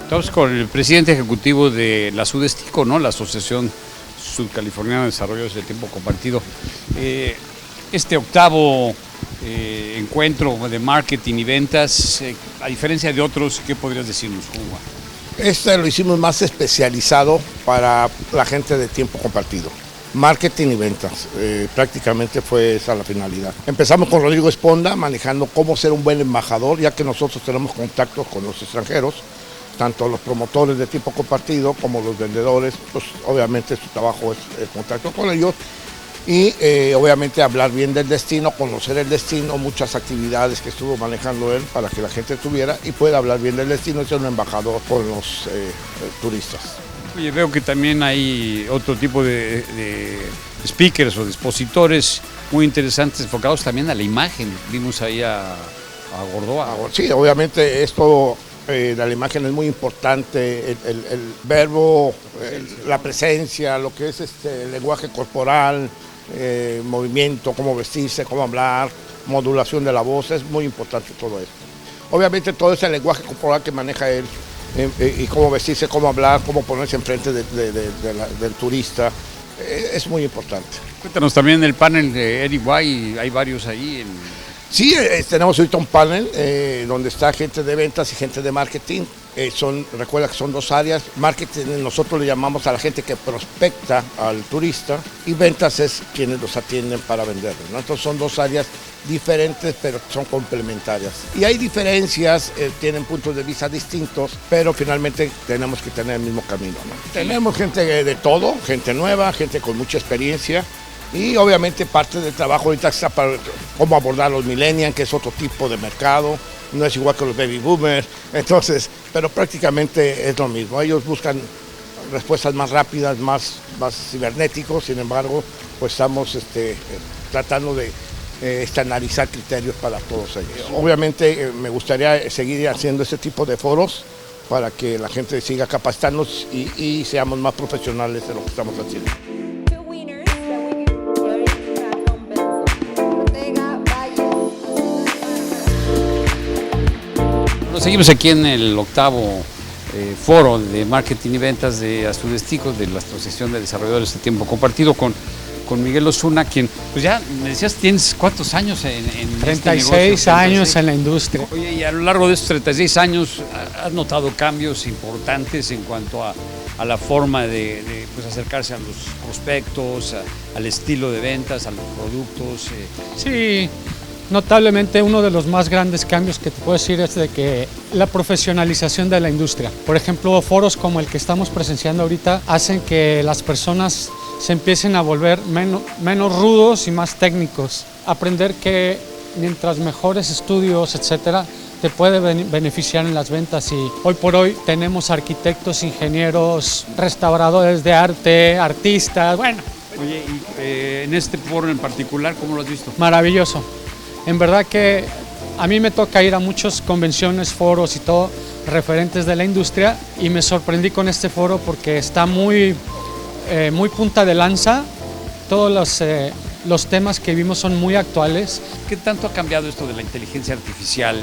Estamos con el presidente ejecutivo de la ASUDESTICO, ¿no? La Asociación Sudcaliforniana de Desarrolladores de Tiempo Compartido. Este octavo encuentro de marketing y ventas, a diferencia de otros, ¿qué podrías decirnos, Juan? Este lo hicimos más especializado para la gente de tiempo compartido. Marketing y ventas, prácticamente fue esa la finalidad. Empezamos con Rodrigo Esponda, manejando cómo ser un buen embajador, ya que nosotros tenemos contactos con los extranjeros, tanto los promotores de tiempo compartido como los vendedores, pues obviamente su trabajo es el contacto con ellos y obviamente hablar bien del destino, conocer el destino, muchas actividades que estuvo manejando él para que la gente tuviera y pueda hablar bien del destino y ser un embajador con los turistas. Oye, veo que también hay otro tipo de speakers o de expositores muy interesantes, enfocados también a la imagen. Vimos ahí a Gordoa. Sí, obviamente esto de la imagen es muy importante, el verbo, la presencia, lo que es el lenguaje corporal, movimiento, cómo vestirse, cómo hablar, modulación de la voz, es muy importante todo esto. Obviamente todo ese lenguaje corporal que maneja él, y cómo vestirse, cómo hablar, cómo ponerse enfrente del turista, es muy importante. Cuéntanos también el panel de Eric White, hay varios ahí. Sí, tenemos ahorita un panel donde está gente de ventas y gente de marketing. Recuerda que son dos áreas. Marketing nosotros le llamamos a la gente que prospecta al turista y ventas es quienes los atienden para venderlos, ¿no? Entonces son dos áreas diferentes pero son complementarias. Y hay diferencias, tienen puntos de vista distintos, pero finalmente tenemos que tener el mismo camino, ¿no? Tenemos gente de todo, gente nueva, gente con mucha experiencia. Y obviamente parte del trabajo ahorita está para cómo abordar a los millennials, que es otro tipo de mercado, no es igual que los baby boomers, entonces, pero prácticamente es lo mismo. Ellos buscan respuestas más rápidas, más cibernéticos, sin embargo, pues estamos tratando de analizar criterios para todos ellos. Obviamente me gustaría seguir haciendo este tipo de foros para que la gente siga capacitándonos y seamos más profesionales de lo que estamos haciendo. Seguimos aquí en el octavo foro de marketing y ventas de ASUDESTICO, de la Asociación de Desarrolladores de Tiempo Compartido, con Miguel Osuna, quien, pues ya me decías, tienes ¿cuántos años en 36 este negocio? años en la industria. Oye, y a lo largo de estos 36 años, ¿has notado cambios importantes en cuanto a la forma de pues, acercarse a los prospectos, al estilo de ventas, a los productos? Sí. Notablemente uno de los más grandes cambios que te puedo decir es de que la profesionalización de la industria. Por ejemplo, foros como el que estamos presenciando ahorita hacen que las personas se empiecen a volver menos rudos y más técnicos. Aprender que mientras mejores estudios, etcétera, te puede beneficiar en las ventas y hoy por hoy tenemos arquitectos, ingenieros, restauradores de arte, artistas, bueno. Oye, y en este foro en particular, ¿cómo lo has visto? Maravilloso. En verdad que a mí me toca ir a muchas convenciones, foros y todo, referentes de la industria y me sorprendí con este foro porque está muy punta de lanza. Todos los temas que vimos son muy actuales. ¿Qué tanto ha cambiado esto de la inteligencia artificial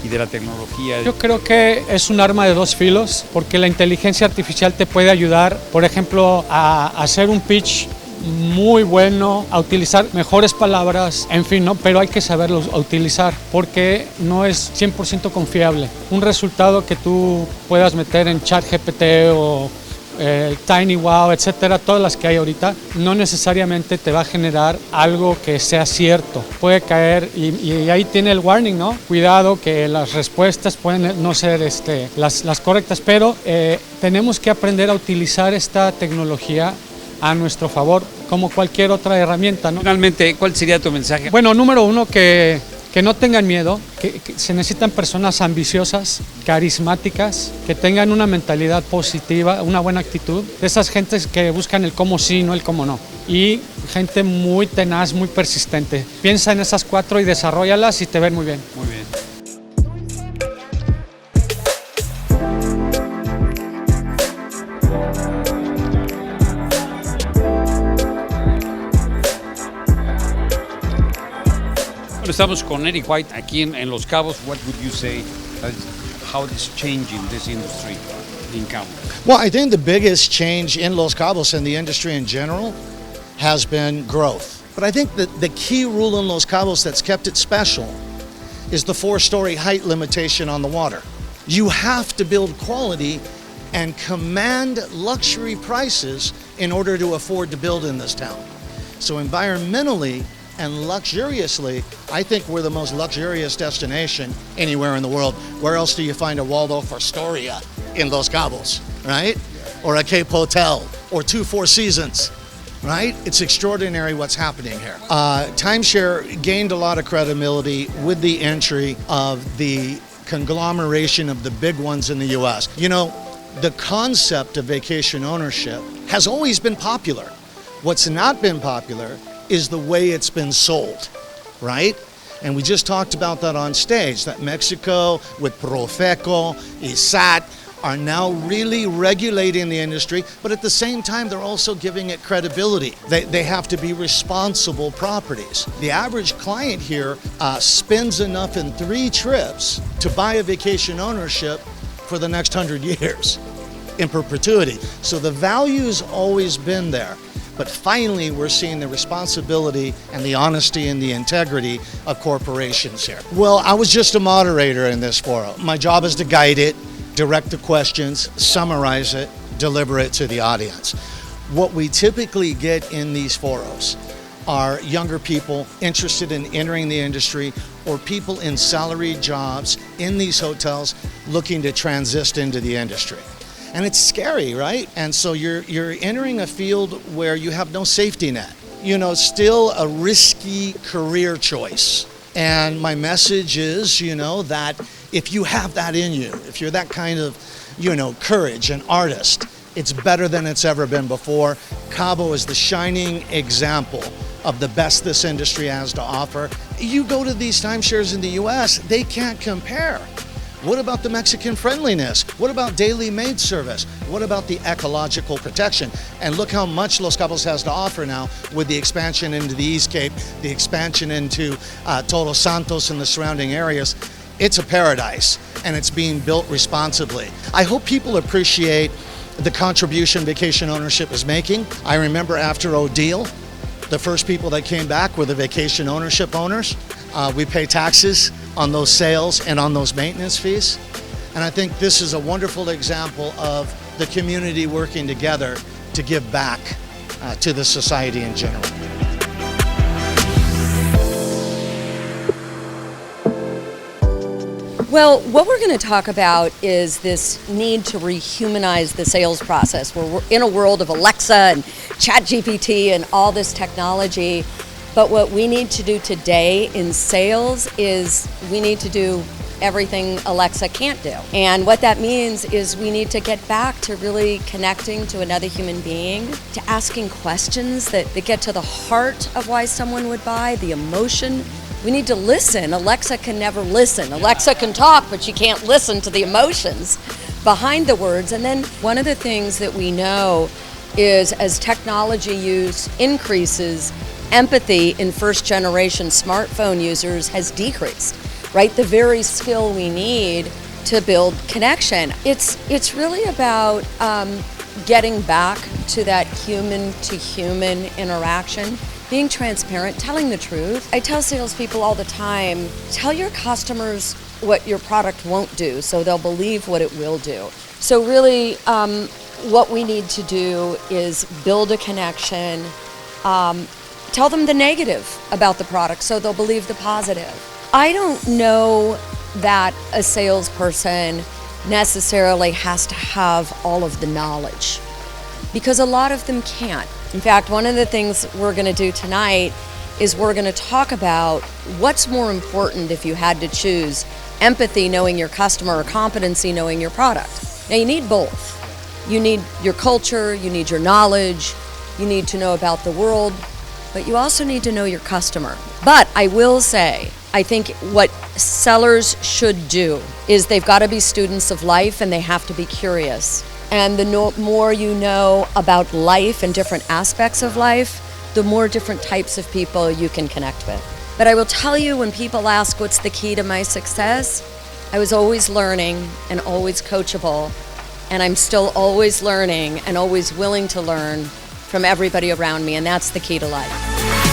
y de la tecnología? Yo creo que es un arma de dos filos porque la inteligencia artificial te puede ayudar, por ejemplo, a hacer un pitch muy bueno, a utilizar mejores palabras, en fin, ¿no? Pero hay que saberlos utilizar porque no es 100% confiable. Un resultado que tú puedas meter en ChatGPT o TinyWow, etcétera, todas las que hay ahorita, no necesariamente te va a generar algo que sea cierto. Puede caer y ahí tiene el warning, ¿no? Cuidado que las respuestas pueden no ser las correctas, pero tenemos que aprender a utilizar esta tecnología a nuestro favor, como cualquier otra herramienta, ¿no? Finalmente, ¿cuál sería tu mensaje? Bueno, número uno, que no tengan miedo, que se necesitan personas ambiciosas, carismáticas, que tengan una mentalidad positiva, una buena actitud, de esas gentes que buscan el cómo sí, no el cómo no, y gente muy tenaz, muy persistente. Piensa en esas cuatro y desarróllalas y te ven muy bien. Muy bien. Estamos con Eric White aquí en Los Cabos. What would you say how it's changing this industry? in Cabo? Well, I think the biggest change in Los Cabos and the industry in general has been growth. But I think that the key rule in Los Cabos that's kept it special is the 4-story height limitation on the water. You have to build quality and command luxury prices in order to afford to build in this town. So environmentally and luxuriously, I think we're the most luxurious destination anywhere in the world. Where else do you find a Waldorf Astoria in Los Cabos, right? Or a Cape Hotel, or 2 Four Seasons, right? It's extraordinary what's happening here. Timeshare gained a lot of credibility with the entry of the conglomeration of the big ones in the US. You know, the concept of vacation ownership has always been popular. What's not been popular is the way it's been sold, right? And we just talked about that on stage, that Mexico with Profeco, ISAT, are now really regulating the industry, but at the same time, they're also giving it credibility. They have to be responsible properties. The average client here spends enough in 3 trips to buy a vacation ownership for the next 100 years in perpetuity. So the value's always been there. But finally, we're seeing the responsibility and the honesty and the integrity of corporations here. Well, I was just a moderator in this forum. My job is to guide it, direct the questions, summarize it, deliver it to the audience. What we typically get in these forums are younger people interested in entering the industry, or people in salaried jobs in these hotels looking to transition into the industry. And it's scary, right? And so you're entering a field where you have no safety net. You know, still a risky career choice. And my message is, you know, that if you have that in you, if you're that kind of, you know, courage and artist, it's better than it's ever been before. Cabo is the shining example of the best this industry has to offer. You go to these timeshares in the US, they can't compare. What about the Mexican friendliness? What about daily maid service? What about the ecological protection? And look how much Los Cabos has to offer now with the expansion into the East Cape, the expansion into Todos Santos and the surrounding areas. It's a paradise, and it's being built responsibly. I hope people appreciate the contribution vacation ownership is making. I remember after Odile, the first people that came back were the vacation ownership owners. We pay taxes on those sales and on those maintenance fees. And I think this is a wonderful example of the community working together to give back to the society in general. Well, what we're going to talk about is this need to rehumanize the sales process. We're in a world of Alexa and ChatGPT and all this technology. But what we need to do today in sales is we need to do everything Alexa can't do. And what that means is we need to get back to really connecting to another human being, to asking questions that get to the heart of why someone would buy, the emotion. We need to listen. Alexa can never listen. Alexa can talk, but she can't listen to the emotions behind the words. And then one of the things that we know is as technology use increases, empathy in first-generation smartphone users has decreased, right? The very skill we need to build connection. It's really about getting back to that human-to-human interaction, being transparent, telling the truth. I tell salespeople all the time, tell your customers what your product won't do so they'll believe what it will do. So really, what we need to do is build a connection, tell them the negative about the product so they'll believe the positive. I don't know that a salesperson necessarily has to have all of the knowledge, because a lot of them can't. In fact, one of the things we're going to do tonight is we're going to talk about what's more important if you had to choose: empathy, knowing your customer, or competency, knowing your product. Now, you need both. You need your culture, you need your knowledge, you need to know about the world, but you also need to know your customer. But I will say, I think what sellers should do is they've got to be students of life, and they have to be curious. And the more you know about life and different aspects of life, the more different types of people you can connect with. But I will tell you, when people ask what's the key to my success, I was always learning and always coachable. and I'm still always learning and always willing to learn from everybody around me, and that's the key to life.